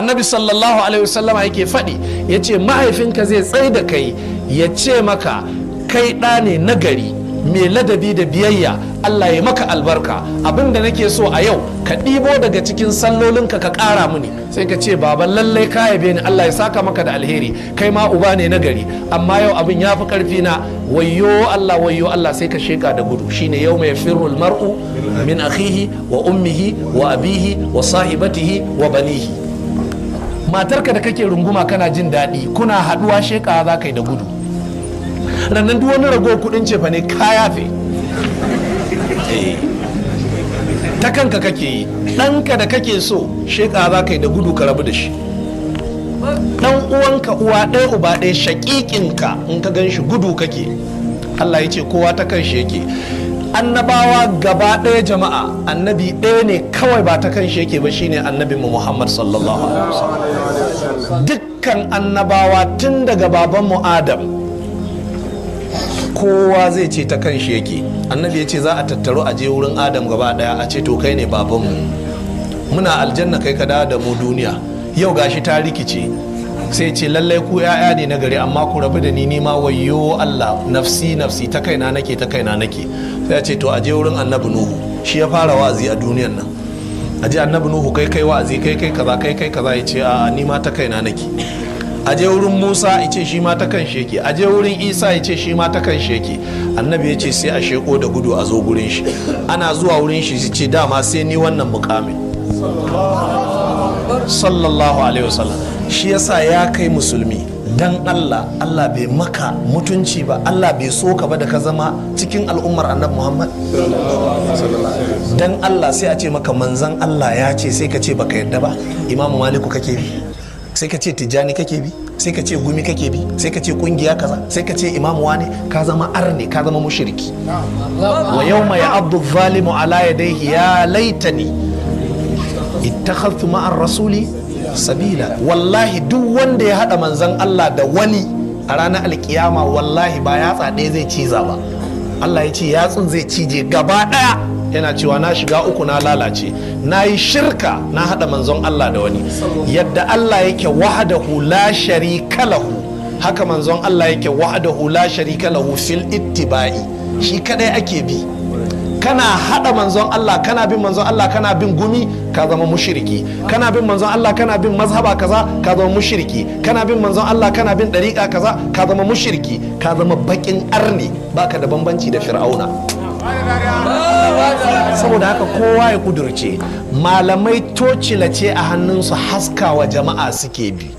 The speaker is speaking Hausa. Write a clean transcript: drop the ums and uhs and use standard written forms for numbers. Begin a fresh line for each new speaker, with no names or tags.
annabi sallallahu alaihi wasallama yake faɗi, ya ce mahaifinka zai tsaye da kai ya ce maka kai ɗa ne nagari mai ladabi da biyayya, Allah ya maka albarka, abinda nake so a yau ka ɗibo daga cikin sallolinka ka ƙara mini. Sai ka ce baban lallai ka yabe ni, Allah ya saka maka da alheri, kai ma uba ne nagari, amma yau abin ya fi ƙarfi na, wayyo Allah, sai ka sheka da gudu. Shine yau mai firul mar'u min akhihi wa ummihi wa abihi wa sahibatihi wa banihi. Matarka da kake runguma kana jin daɗi, kuna haɗuwa sheka za ka yi da gudu. Rannan duk wani rago kuɗin cefa ne ka yafe, ta kanka kake yi. Ɗanka da kake so sheka za ka yi da gudu ka rabu da shi. Ɗan uwanka uwa ɗaya uba ɗaya shaƙiƙinka in ka gan shi gudu kake. Allah ya ce kowa ta kan shi yake. Annabawa gaba ɗaya jama'a, annabi ɗaya ne kawai ba ta kan shi yake ba, shine annabi Muhammad sallallahu alaihi wasallam. Dukkan annabawa tun daga babanmu Adam kowa zai ce ta kan shi yake. Annabi ya ce za a tattaru a je wurin Adam gaba ɗaya a ce to kai ne babanmu, muna aljanna kai ka dawo da mu duniya, yau gashi ta rikice. Sai ce lallai ku ya'ya ne na gari, amma ku rabu da ni ma wayyo Allah, nafsi ta kaina nake. Sai ya ce to aje wurin annabi Nuhu, shi ya fara wa'azi a duniyan nan. Aje annabi Nuhu kai wa'azi kai kaza, ya ce a ni ma ta kaina nake. Aje wurin Musa ya ce shi ma ta kan sheke, aje wurin Isa ya ce shi ma ta kan sheke. Annabi ya ce sai a sheko da gudu a zo gurin shi. Ana zuwa wurin shi ce dama sai ni wannan mukamin sallallahu alaihi wasallam. Shi yasa ya kai musulmi, dan Allah bai maka mutunci ba, Allah bai so ka ba da ka zama cikin al'ummar annabi Muhammad. Dan Allah sai a ce maka manzan Allah ya ce, sai ka ce baka yadda ba. Imamu Maliku kake bi, sai ka ce Tijjani kake bi, sai ka ce Gumi kake bi, sai ka ce kungiya kaza, sai ka ce imamu wane, ka zama arne, ka zama mushriki. Wa yawma ya'addu adh-dhalimu ala yadayhi ya laitani ittakhadhtu ma'ar rasuli sabila. Wallahi duk wanda ya hada manzan Allah da wani a ranar alkiyama, wallahi ba yatsa ɗaya zai ciza ba. Allah ya ce yatsun zai cije gaba ɗaya, yana cewa na shiga uku, na lalace, na yi shirka, na hada manzon Allah da wani. Yadda Allah yake wahdahu la sharika lahu, haka manzon Allah yake wahdahu la sharika lahu fil ittiba'i, shi kadai ake bi. Kana hada manzon Allah, kana bin manzon Allah, kana bin Gumi, ka zama mushriki. Kana bin manzon Allah, kana bin mazhaba kaza, ka zama mushriki. Kana bin manzon Allah, kana bin dariqa kaza, ka zama mushriki. Ka zama bakin arni, baka da bambanci da Fir'auna. Saboda haka kowa ya kudurce, malamai tocila ce a hannunsu, haskawa jama'a suke bi.